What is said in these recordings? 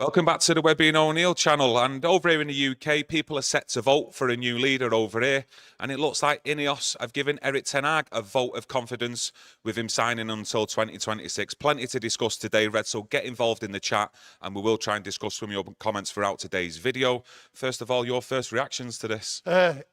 Welcome back to the Webby O'Neill channel. And over here in the UK, people are set to vote for a new leader over here. And it looks like Ineos have given Erik ten Hag a vote of confidence with him signing until 2026. Plenty to discuss today, Red, so get involved in the chat and we will try and discuss from your comments throughout today's video. First of all, your first reactions to this?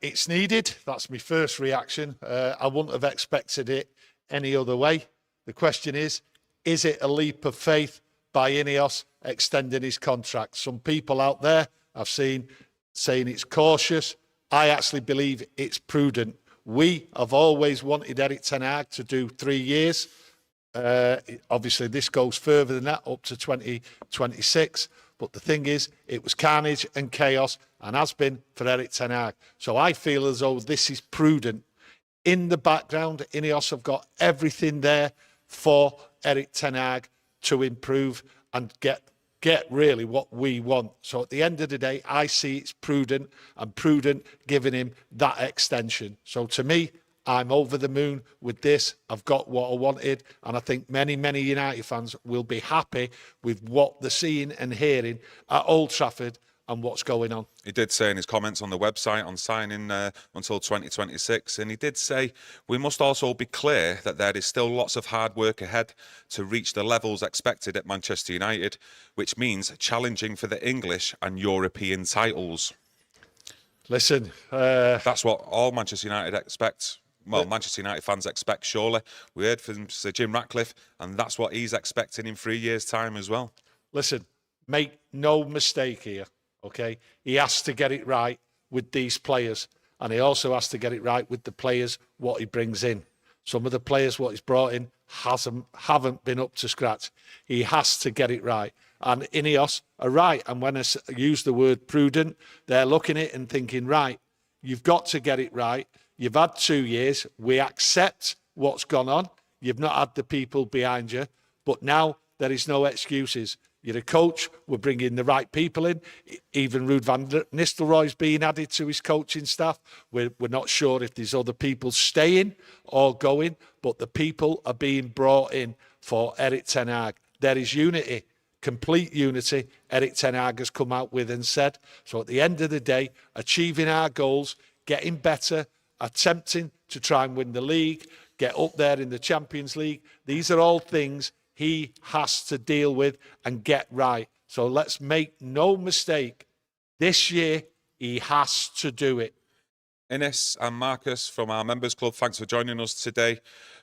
It's needed. That's my first reaction. I wouldn't have expected it any other way. The question is it a leap of faith by Ineos extending his contract? Some people out there I've seen saying it's cautious. I actually believe it's prudent. We have always wanted Erik ten Hag to do 3 years. Obviously, this goes further than that, up to 2026. But the thing is, it was carnage and chaos and has been for Erik ten Hag. So I feel as though this is prudent. In the background, Ineos have got everything there for Erik ten Hag to improve and get really what we want. So at the end of the day, I see it's prudent and prudent giving him that extension. So to me, I'm over the moon with this. I've got what I wanted, and I think many United fans will be happy with what they're seeing and hearing at Old Trafford and what's going on. He did say in his comments on the website on signing until 2026, and he did say we must also be clear that there is still lots of hard work ahead to reach the levels expected at Manchester United, which means challenging for the English and European titles. Listen, that's what all Manchester United expect. Well, Manchester United fans expect, surely. We heard from Sir Jim Ratcliffe, and that's what he's expecting in 3 years' time as well. Listen, make no mistake here. Okay, he has to get it right with these players, and he also has to get it right with the players what he brings in. Some of the players what he's brought in haven't been up to scratch. He has to get it right, and Ineos are right. And when I use the word prudent, they're looking at it and thinking, right, you've got to get it right. You've had 2 years. We accept what's gone on. You've not had the people behind you, but now there is no excuses. You're a coach. We're bringing the right people in. Even Ruud van Nistelrooy's being added to his coaching staff. We're not sure if there's other people staying or going, but the people are being brought in for Erik ten Hag. There is unity, complete unity. Erik ten Hag has come out with and said. So at the end of the day, achieving our goals, getting better, attempting to try and win the league, get up there in the Champions League. These are all things he has to deal with and get right. So let's make no mistake. This year, he has to do it. Ines and Marcus from our Members Club, thanks for joining us today.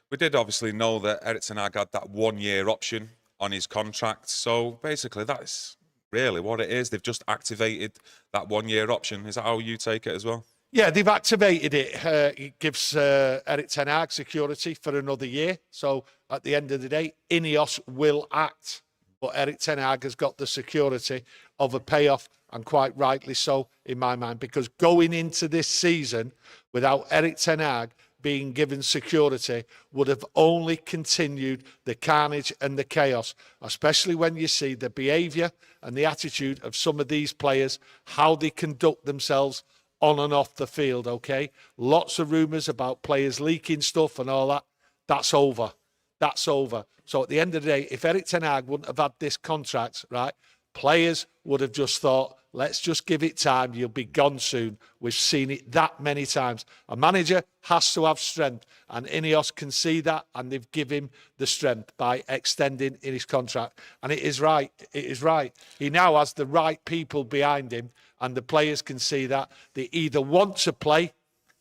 We did obviously know that Erik ten Hag had that 1 year option on his contract. So basically, that's really what it is. They've just activated that 1 year option. Is that how you take it as well? Yeah, they've activated it. It gives Erik ten Hag security for another year. So at the end of the day, Ineos will act. But Erik ten Hag has got the security of a payoff, and quite rightly so in my mind, because going into this season without Erik ten Hag being given security would have only continued the carnage and the chaos, especially when you see the behaviour and the attitude of some of these players, how they conduct themselves on and off the field, okay? Lots of rumours about players leaking stuff and all that. That's over. That's over. So at the end of the day, if Erik ten Hag wouldn't have had this contract, right, players would have just thought, let's just give it time. You'll be gone soon. We've seen it that many times. A manager has to have strength, and Ineos can see that, and they've given him the strength by extending in his contract. And it is right. It is right. He now has the right people behind him, and the players can see that. They either want to play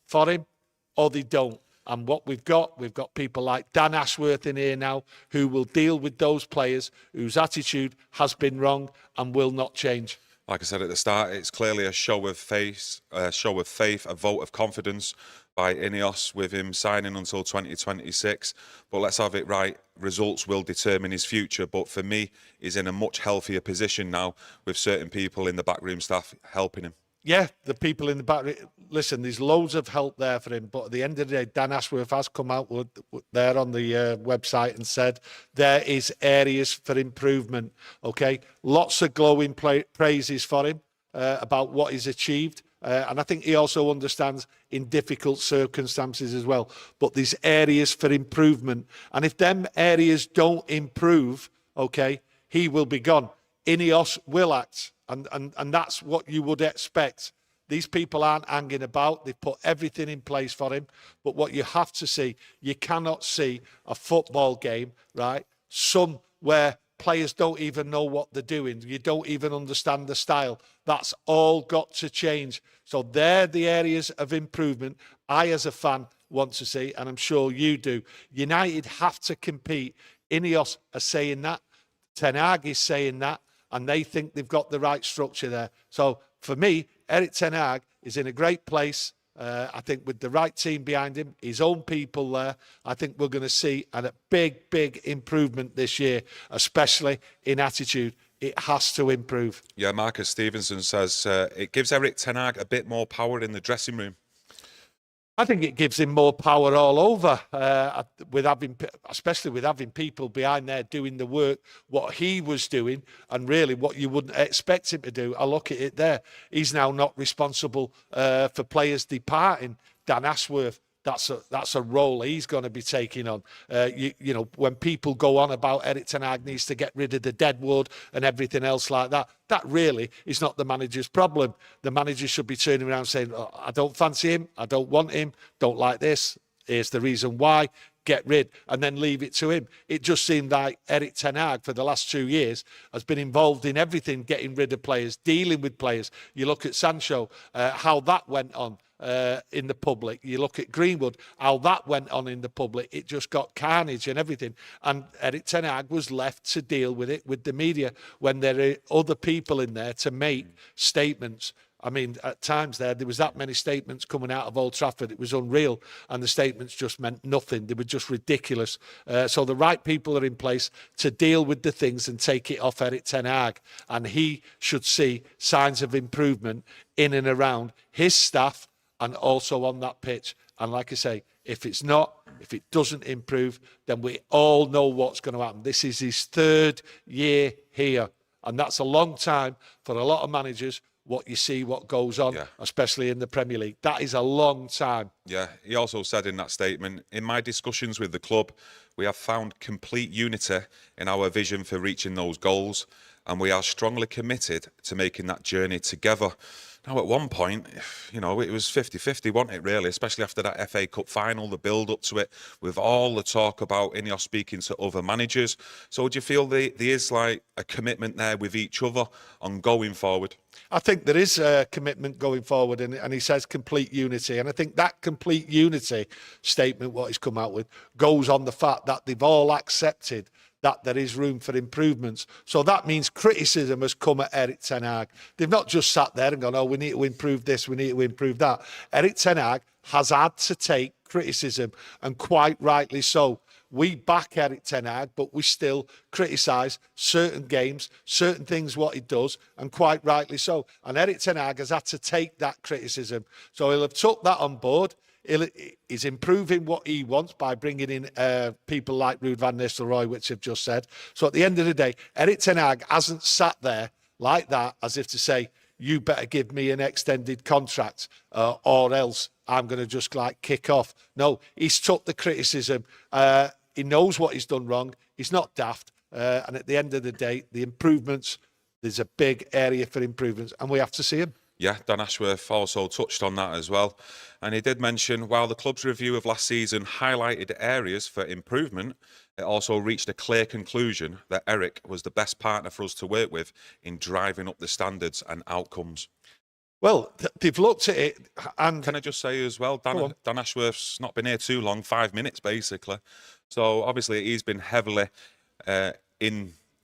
for him or they don't. And what we've got people like Dan Ashworth in here now who will deal with those players whose attitude has been wrong and will not change. Like I said at the start, it's clearly a show of faith, a vote of confidence by Ineos with him signing until 2026. But let's have it right. Results will determine his future. But for me, he's in a much healthier position now with certain people in the backroom staff helping him. Yeah, the people in the back. Listen, there's loads of help there for him. But at the end of the day, Dan Ashworth has come out there on the website and said there is areas for improvement. Okay, lots of glowing praises for him about what he's achieved. And I think he also understands in difficult circumstances as well. But there's areas for improvement. And if them areas don't improve, okay, he will be gone. Ineos will act, and that's what you would expect. These people aren't hanging about. They've put everything in place for him. But what you have to see, you cannot see a football game, right? Some where players don't even know what they're doing. You don't even understand the style. That's all got to change. So they're the areas of improvement I, as a fan, want to see, and I'm sure you do. United have to compete. Ineos are saying that. Ten Hag is saying that. And they think they've got the right structure there. So for me, Erik Ten Hag is in a great place. I think with the right team behind him, his own people there, I think we're going to see a big, big improvement this year, especially in attitude. It has to improve. Yeah, Marcus Stevenson says it gives Erik Ten Hag a bit more power in the dressing room. I think it gives him more power all over, especially with having people behind there doing the work, what he was doing, and really what you wouldn't expect him to do. I look at it there. He's now not responsible for players departing. Dan Ashworth, that's a role he's going to be taking on. You know, when people go on about Erik Ten Hag needs to get rid of the deadwood and everything else like that, that really is not the manager's problem. The manager should be turning around saying, oh, I don't fancy him, I don't want him, don't like this, here's the reason why, get rid, and then leave it to him. It just seemed like Erik Ten Hag for the last 2 years has been involved in everything, getting rid of players, dealing with players. You look at Sancho, how that went on in the public. You look at Greenwood, how that went on in the public. It just got carnage and everything. And Erik Ten Hag was left to deal with it with the media when there are other people in there to make statements. I mean, at times there was that many statements coming out of Old Trafford. It was unreal. And the statements just meant nothing. They were just ridiculous. So the right people are in place to deal with the things and take it off Erik Ten Hag. And he should see signs of improvement in and around his staff and also on that pitch. And like I say, if it doesn't improve, then we all know what's going to happen. This is his 3rd year here. And that's a long time for a lot of managers. What you see, what goes on, especially in the Premier League. That is a long time. Yeah, he also said in that statement, in my discussions with the club, we have found complete unity in our vision for reaching those goals, and we are strongly committed to making that journey together. Now, at one point, you know, it was 50-50, wasn't it, really? Especially after that FA Cup final, the build-up to it, with all the talk about Ineos speaking to other managers. So do you feel there is, like, a commitment there with each other on going forward? I think there is a commitment going forward, and he says complete unity. And I think that complete unity statement, what he's come out with, goes on the fact that they've all accepted that there is room for improvements. So that means criticism has come at Erik Ten Hag. They've not just sat there and gone, oh, we need to improve this, we need to improve that. Erik Ten Hag has had to take criticism, and quite rightly so. We back Erik Ten Hag, but we still criticise certain games, certain things what he does, and quite rightly so. And Erik Ten Hag has had to take that criticism. So he'll have took that on board. He's improving what he wants by bringing in people like Ruud van Nistelrooy, which I've just said. So at the end of the day, Erik Ten Hag hasn't sat there like that as if to say, you better give me an extended contract or else I'm going to just like kick off. No, he's took the criticism. He knows what he's done wrong. He's not daft. And at the end of the day, the improvements, there's a big area for improvements, and we have to see them. Yeah, Dan Ashworth also touched on that as well. And he did mention, while the club's review of last season highlighted areas for improvement, it also reached a clear conclusion that Erik was the best partner for us to work with in driving up the standards and outcomes. Well, they've looked at it, and can I just say as well, Dan Ashworth's not been here too long, 5 minutes basically. So obviously he's been heavily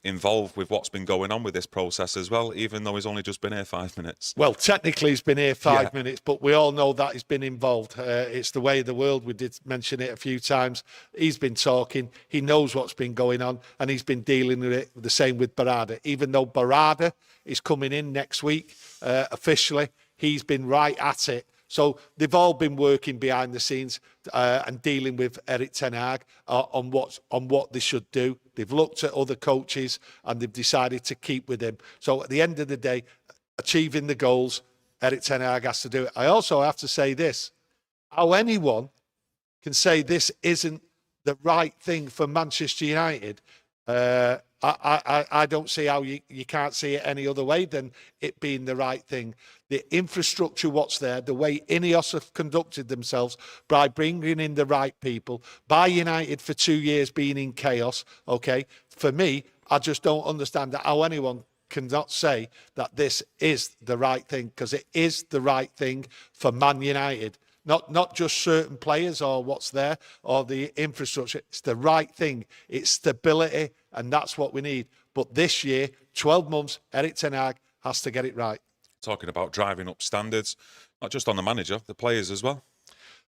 involved with what's been going on with this process as well, even though he's only just been here 5 minutes. Well, technically he's been here 5 minutes, but we all know that he's been involved. It's the way of the world. We did mention it a few times. He's been talking. He knows what's been going on, and he's been dealing with it. The same with Barada. Even though Barada is coming in next week officially, he's been right at it. So they've all been working behind the scenes and dealing with Erik Ten Hag on what they should do. They've looked at other coaches and they've decided to keep with him. So at the end of the day, achieving the goals, Erik Ten Hag has to do it. I also have to say this: how anyone can say this isn't the right thing for Manchester United I don't see how you can't see it any other way than it being the right thing. The infrastructure, what's there, the way Ineos have conducted themselves by bringing in the right people, by United for 2 years being in chaos, okay? For me, I just don't understand how anyone cannot say that this is the right thing, because it is the right thing for Man United. Not just certain players or what's there or the infrastructure. It's the right thing. It's stability, and that's what we need. But this year, 12 months, Erik ten Hag has to get it right. Talking about driving up standards, not just on the manager, the players as well.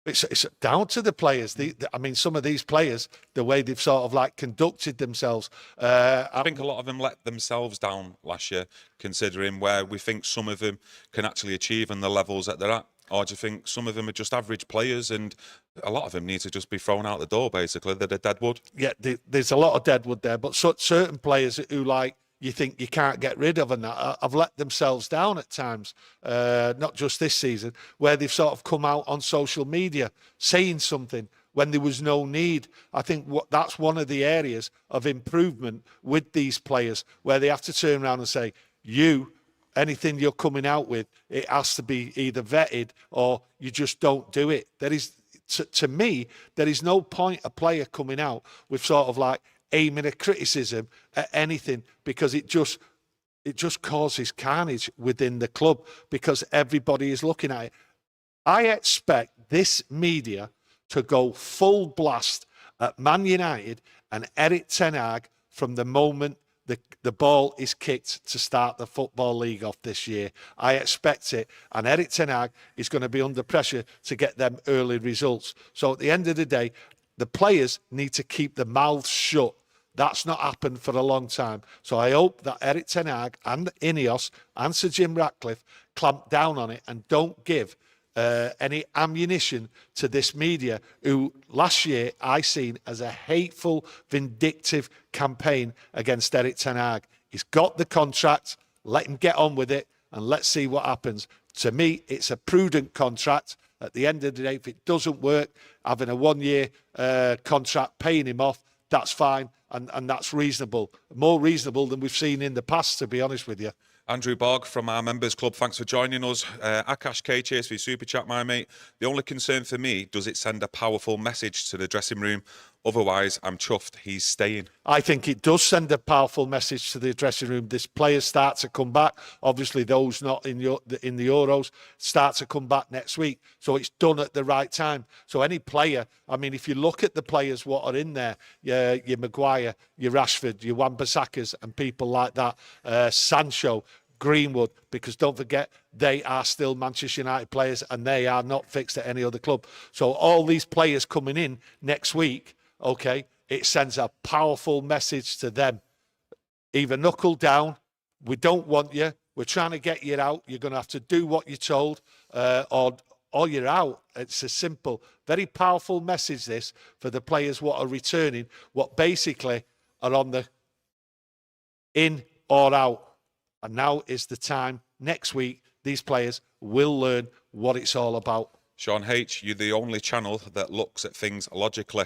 It's down to the players. I mean, some of these players, the way they've sort of like conducted themselves. I think a lot of them let themselves down last year, considering where we think some of them can actually achieve and the levels that they're at. Or do you think some of them are just average players and a lot of them need to just be thrown out the door, basically? They're dead wood. Yeah, there's a lot of dead wood there, but certain players who like you think you can't get rid of and that have let themselves down at times, not just this season, where they've sort of come out on social media saying something when there was no need. I think that's one of the areas of improvement with these players, where they have to turn around and say, anything you're coming out with, it has to be either vetted or you just don't do it. There is, to me, there is no point a player coming out with sort of like aiming a criticism at anything, because it just causes carnage within the club because everybody is looking at it. I expect this media to go full blast at Man United and Erik ten Hag from the moment the ball is kicked to start the Football League off this year. I expect it. And Erik ten Hag is going to be under pressure to get them early results. So at the end of the day, the players need to keep their mouths shut. That's not happened for a long time. So I hope that Erik ten Hag and Ineos and Sir Jim Ratcliffe clamp down on it and don't give any ammunition to this media, who last year I seen as a hateful, vindictive campaign against Erik ten Hag. He's got the contract, let him get on with it, and let's see what happens. To me, it's a prudent contract. At the end of the day, if it doesn't work, having a 1 year contract, paying him off, that's fine, and that's reasonable. More reasonable than we've seen in the past, to be honest with you. Andrew Bogg from our members club, thanks for joining us. Akash K, cheers for your super chat, my mate. The only concern for me, does it send a powerful message to the dressing room? Otherwise, I'm chuffed he's staying. I think it does send a powerful message to the dressing room. This players start to come back. Obviously, those not in the Euros start to come back next week. So it's done at the right time. So any player, I mean, if you look at the players what are in there, your Maguire, your Rashford, your Wan-Bissakas and people like that, Sancho, Greenwood, because don't forget, they are still Manchester United players and they are not fixed at any other club. So all these players coming in next week, okay, it sends a powerful message to them. Either knuckle down, we don't want you, we're trying to get you out, you're going to have to do what you're told, or you're out. It's a simple, very powerful message, this, for the players what are returning, what basically are on the in or out. And now is the time. Next week, these players will learn what it's all about. Sean H, you're the only channel that looks at things logically.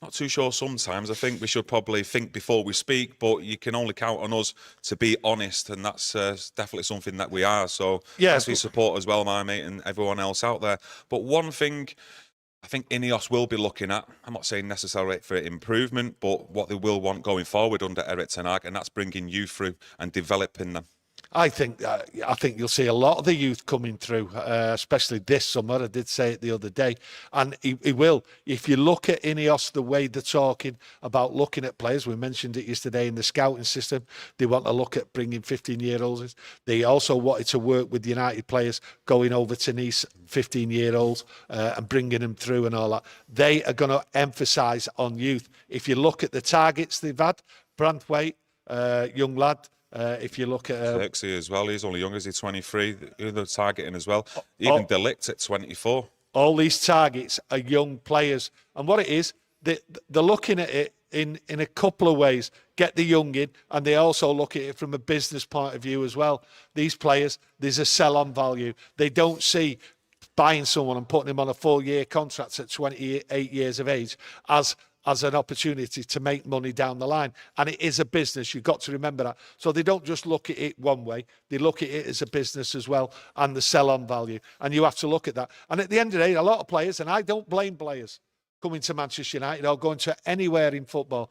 Not too sure sometimes. I think we should probably think before we speak, but you can only count on us to be honest, and that's definitely something that we are. So yes, we support as well, my mate, and everyone else out there. But one thing I think Ineos will be looking at, I'm not saying necessarily for improvement, but what they will want going forward under Erik ten Hag, and that's bringing you through and developing them. I think you'll see a lot of the youth coming through, especially this summer. I did say it the other day, and he will. If you look at Ineos, the way they're talking about looking at players, we mentioned it yesterday in the scouting system. They want to look at bringing 15-year-olds. They also wanted to work with United players going over to Nice, 15-year-olds, and bringing them through and all that. They are going to emphasise on youth. If you look at the targets they've had, Branthwaite, young lad. If you look at Xerxes as well, he's only young as he's 23. They're targeting as well. Even Delict at 24. All these targets are young players, and what it is, they're looking at it in a couple of ways. Get the young in, and they also look at it from a business point of view as well. These players, there's a sell-on value. They don't see buying someone and putting him on a 4-year contract at 28 years of age as as an opportunity to make money down the line. And it is a business. You've got to remember that. So they don't just look at it one way. They look at it as a business as well, and the sell-on value. And you have to look at that. And at the end of the day, a lot of players, and I don't blame players, coming to Manchester United or going to anywhere in football,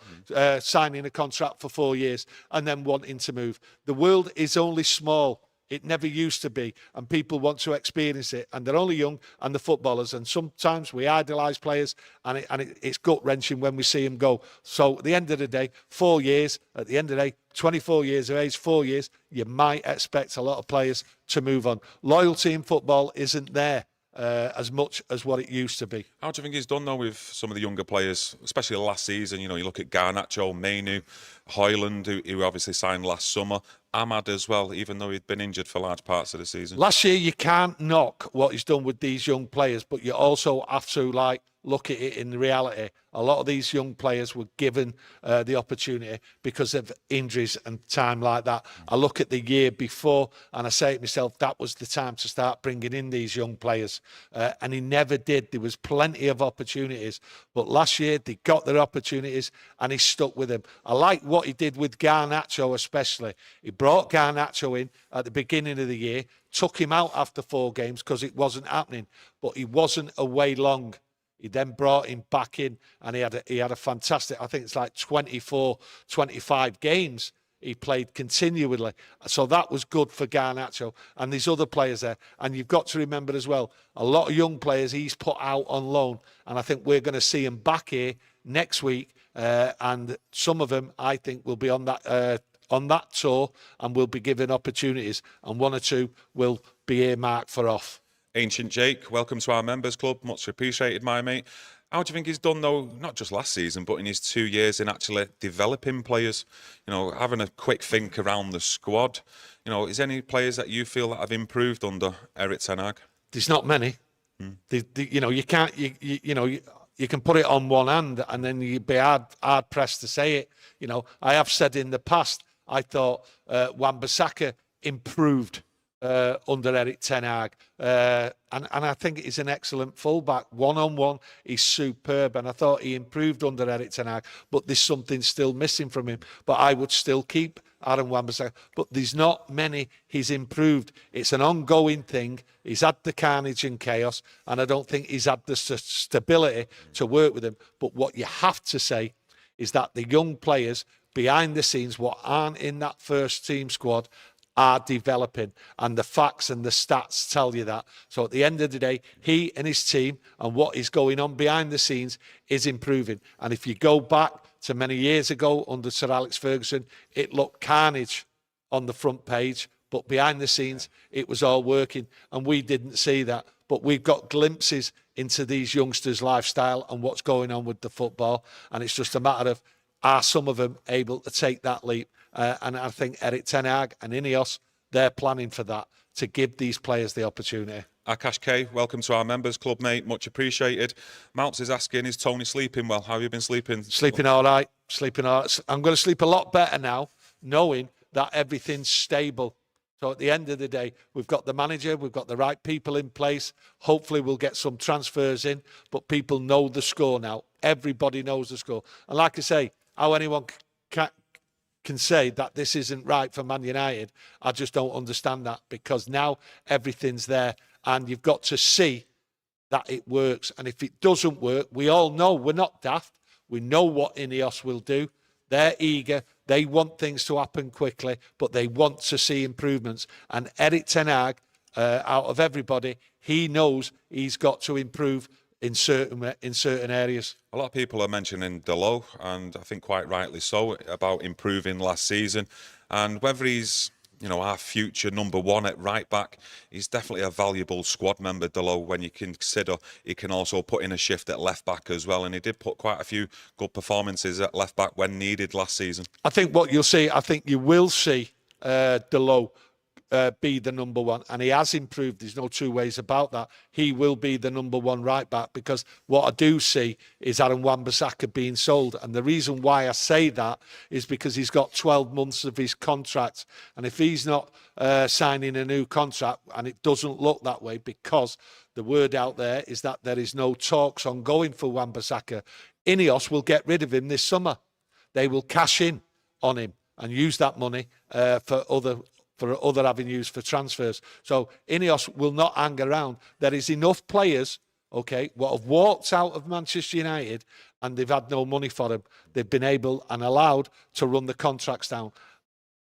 signing a contract for 4 years and then wanting to move. The world is only small. It never used to be, and people want to experience it, and they're only young, and the footballers, and sometimes we idolise players, and it's gut-wrenching when we see them go. So at the end of the day, 4 years, at the end of the day, 24 years of age, 4 years, you might expect a lot of players to move on. Loyalty in football isn't there as much as what it used to be. How do you think he's done, though, with some of the younger players, especially last season? You know, you look at Garnacho, Mainu, Hoyland, who obviously signed last summer, Ahmad as well, even though he'd been injured for large parts of the season. Last year, you can't knock what he's done with these young players, but you also have to, look at it in reality. A lot of these young players were given the opportunity because of injuries and time like that. I look at the year before and I say to myself, that was the time to start bringing in these young players. And he never did. There was plenty of opportunities. But last year, they got their opportunities and he stuck with them. I like what he did with Garnacho especially. He brought Garnacho in at the beginning of the year, took him out after 4 games because it wasn't happening. But he wasn't away long. He then brought him back in and he had a fantastic, I think it's like 24, 25 games he played continually. So that was good for Garnacho and these other players there. And you've got to remember as well, a lot of young players he's put out on loan. And I think we're going to see him back here next week. And some of them, I think, will be on that tour and will be given opportunities. And 1 or 2 will be earmarked for off. Ancient Jake, welcome to our members club. Much appreciated, my mate. How do you think he's done, though, not just last season, but in his 2 years in actually developing players? You know, having a quick think around the squad. You know, is there any players that you feel that have improved under Erik ten Hag? There's not many. You know, you can't. You can put it on one hand, and then you'd be hard pressed to say it. You know, I have said in the past, I thought Wan-Bissaka improved under Erik ten Hag, and I think he's an excellent fullback. One-on-one, he's superb, and I thought he improved under Erik ten Hag, but there's something still missing from him. But I would still keep Aaron Wan-Bissaka, but there's not many he's improved. It's an ongoing thing. He's had the carnage and chaos, and I don't think he's had the stability to work with him. But what you have to say is that the young players behind the scenes, what aren't in that first team squad, are developing, and the facts and the stats tell you that. So at the end of the day, he and his team and what is going on behind the scenes is improving. And if you go back to many years ago under Sir Alex Ferguson, it looked carnage on the front page, but behind the scenes it was all working, and we didn't see that. But we've got glimpses into these youngsters' lifestyle and what's going on with the football, and it's just a matter of, are some of them able to take that leap? And I think Erik ten Hag and Ineos, they're planning for that, to give these players the opportunity. Akash K, welcome to our members club, mate. Much appreciated. Mounts is asking, is Tony sleeping well? How have you been sleeping? Sleeping all right. Sleeping all right. I'm going to sleep a lot better now, knowing that everything's stable. So at the end of the day, we've got the manager, we've got the right people in place. Hopefully we'll get some transfers in, but people know the score now. Everybody knows the score. And like I say, how anyone can say that this isn't right for Man United, I just don't understand that, because now everything's there and you've got to see that it works. And if it doesn't work, we all know, we're not daft. We know what Ineos will do. They're eager. They want things to happen quickly, but they want to see improvements. And Erik ten Hag, out of everybody, he knows he's got to improve in certain areas. A lot of people are mentioning Delo, and I think quite rightly so, about improving last season. And whether he's, you know, our future number 1 at right back, he's definitely a valuable squad member, Delo, when you consider he can also put in a shift at left back as well. And he did put quite a few good performances at left back when needed last season. I think what you'll see, I think you will see Delo be the number one, and he has improved. There's no two ways about that. He will be the number one right back, because what I do see is Aaron Wan-Bissaka being sold, and the reason why I say that is because he's got 12 months of his contract, and if he's not signing a new contract, and it doesn't look that way, because the word out there is that there is no talks ongoing for Wan-Bissaka, Ineos will get rid of him this summer. They will cash in on him and use that money for other avenues for transfers. So Ineos will not hang around. There is enough players, okay, what have walked out of Manchester United and they've had no money for them. They've been able and allowed to run the contracts down.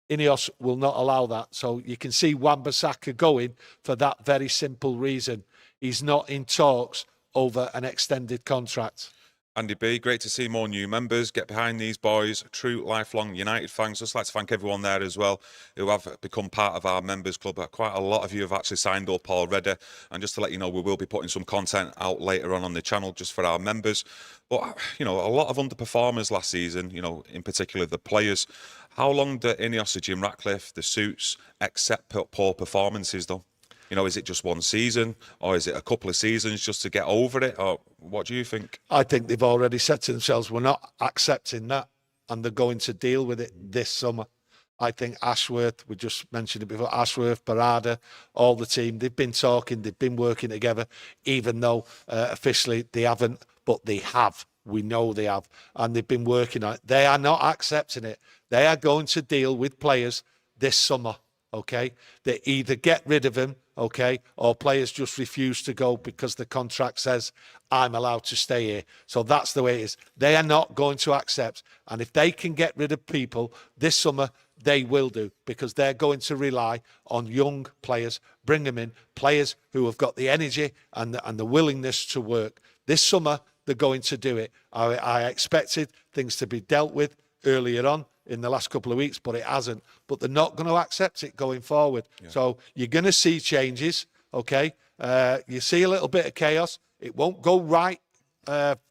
Ineos will not allow that. So you can see Wan-Bissaka going for that very simple reason. He's not in talks over an extended contract. Andy B, great to see more new members. Get behind these boys, true lifelong United fans. Just like to thank everyone there as well who have become part of our members club. Quite a lot of you have actually signed up already. And just to let you know, we will be putting some content out later on the channel just for our members. But, you know, a lot of underperformers last season, you know, in particular the players. How long do Ineos, the Jim Ratcliffe, the Suits accept poor performances though? You know, is it just one season, or is it a couple of seasons just to get over it, or what do you think? I think they've already said to themselves, we're not accepting that, and they're going to deal with it this summer. I think Ashworth, we just mentioned it before, Ashworth, Parada, all the team, they've been talking, they've been working together, even though officially they haven't, but they have. We know they have, and they've been working on it. They are not accepting it. They are going to deal with players this summer, okay? They either get rid of him, okay, or players just refuse to go because the contract says I'm allowed to stay here. So that's the way it is. They are not going to accept. And if they can get rid of people this summer, they will do, because they're going to rely on young players, bring them in, players who have got the energy and the willingness to work. This summer, they're going to do it. I expected things to be dealt with earlier on in the last couple of weeks, but it hasn't. But they're not going to accept it going forward. Yeah. So you're going to see changes, okay? You see a little bit of chaos. It won't go right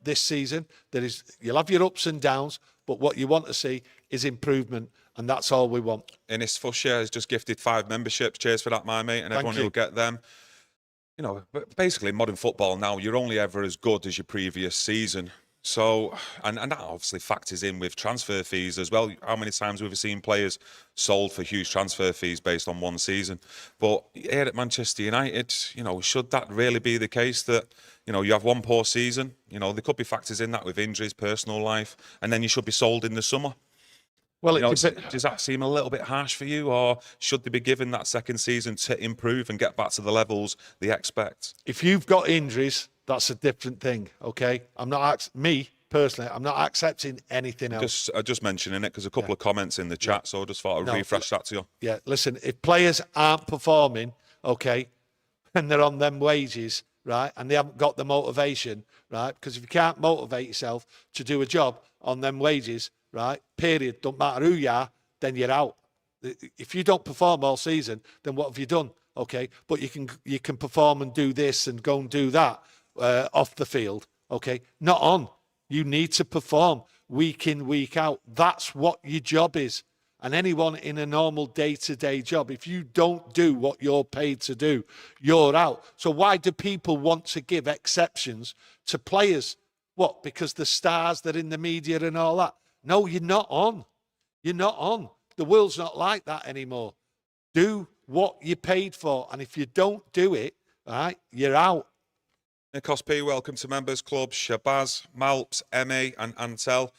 this season. You'll have your ups and downs, but what you want to see is improvement, and that's all we want. Ines Fusher has just gifted 5 memberships. Cheers for that, my mate, and everyone who'll get them. You know, basically modern football now, you're only ever as good as your previous season. So, and that obviously factors in with transfer fees as well. How many times we've seen players sold for huge transfer fees based on one season? But here at Manchester United, you know, should that really be the case that, you know, you have one poor season? You know, there could be factors in that with injuries, personal life, and then you should be sold in the summer. Well, does that seem a little bit harsh for you, or should they be given that second season to improve and get back to the levels they expect? If you've got injuries, that's a different thing, okay? Me personally, I'm not accepting anything else. Just mentioning it because a couple of comments in the chat, so I just thought I'd refresh that to you. Yeah, listen, if players aren't performing, okay, and they're on them wages, right, and they haven't got the motivation, right, because if you can't motivate yourself to do a job on them wages, right, period, don't matter who you are, then you're out. If you don't perform all season, then what have you done? Okay, but you can perform and do this and go and do that off the field. Okay, not on. You need to perform week in, week out. That's what your job is. And anyone in a normal day-to-day job, if you don't do what you're paid to do, you're out. So why do people want to give exceptions to players? What? Because the stars that are in the media and all that? No, you're not on. You're not on. The world's not like that anymore. Do what you're paid for. And if you don't do it, right, you're out. Nikos P, welcome to Members Club. Shabazz, Malps, Emmy and Antel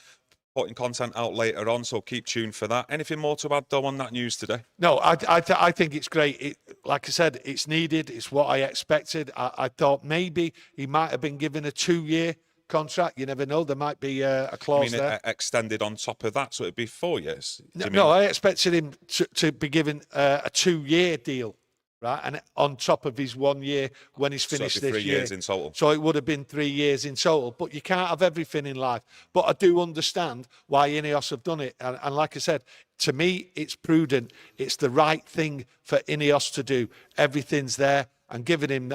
putting content out later on, so keep tuned for that. Anything more to add, though, on that news today? No, I think it's great. Like I said, it's needed. It's what I expected. I thought maybe he might have been given a 2-year contract. You never know. There might be a clause there. Extended on top of that, so it'd be 4 years. No, I expected him to be given a 2-year deal. Right, and on top of his 1 year when he's finished this year. 3 years in total. So it would have been 3 years in total. But you can't have everything in life. But I do understand why Ineos have done it. And like I said, to me, it's prudent. It's the right thing for Ineos to do. Everything's there. And giving him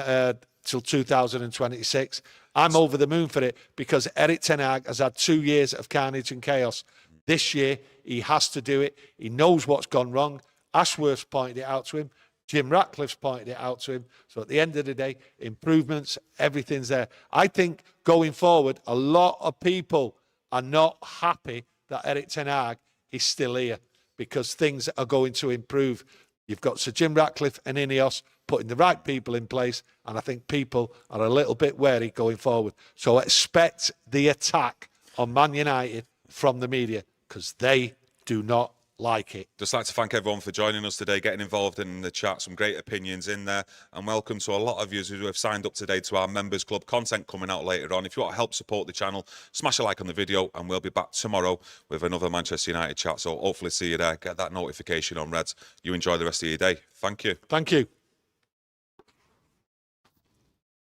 till 2026, I'm over the moon for it, because Erik ten Hag has had 2 years of carnage and chaos. This year, he has to do it. He knows what's gone wrong. Ashworth's pointed it out to him. Jim Ratcliffe's pointed it out to him. So at the end of the day, improvements, everything's there. I think going forward, a lot of people are not happy that Erik ten Hag is still here because things are going to improve. You've got Sir Jim Ratcliffe and Ineos putting the right people in place, and I think people are a little bit wary going forward. So expect the attack on Man United from the media because they do not like it. Just like to thank everyone for joining us today, getting involved in the chat, some great opinions in there, and welcome to a lot of you who have signed up today to our members club. Content coming out later on. If you want to help support the channel, smash a like on the video, and we'll be back tomorrow with another Manchester United chat. So hopefully see you there. Get that notification on, Reds. You enjoy the rest of your day. Thank you. Thank you.